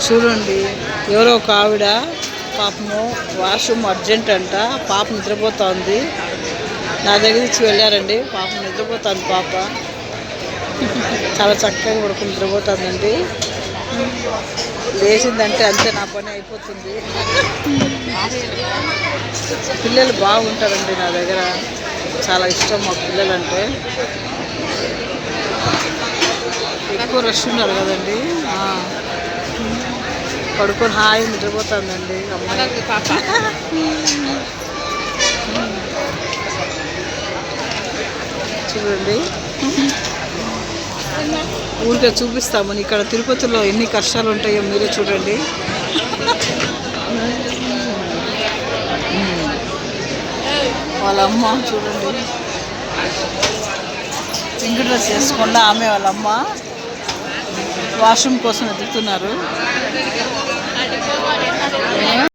చూడండి, ఎవరో ఒక ఆవిడ పాపము వాష్రూమ్ అర్జెంట్ అంట, పాప నిద్రపోతుంది. నా దగ్గర ఇచ్చి వెళ్ళారండి. పాప నిద్రపోతుంది. పాప చాలా చక్కగా పడుకుని నిద్రపోతుందండి. లేచిందంటే అంతే, నా పని అయిపోతుంది. పిల్లలు బాగుంటారండి నా దగ్గర, చాలా ఇష్టం మాకు పిల్లలంటే. ఎక్కువ రష్ ఉన్నారు కదండి. పడుకొని హాయి నిద్రపోతుందండి అమ్మాయి. చూడండి, ఊరికే చూపిస్తామని. ఇక్కడ తిరుపతిలో ఎన్ని కష్టాలు ఉంటాయో మీరే చూడండి. వాళ్ళ అమ్మ చూడండి, పింక్ డ్రెస్ వేసుకుండా ఆమె వాళ్ళ అమ్మ వాష్రూమ్ కోసం వెతుకుతున్నారు.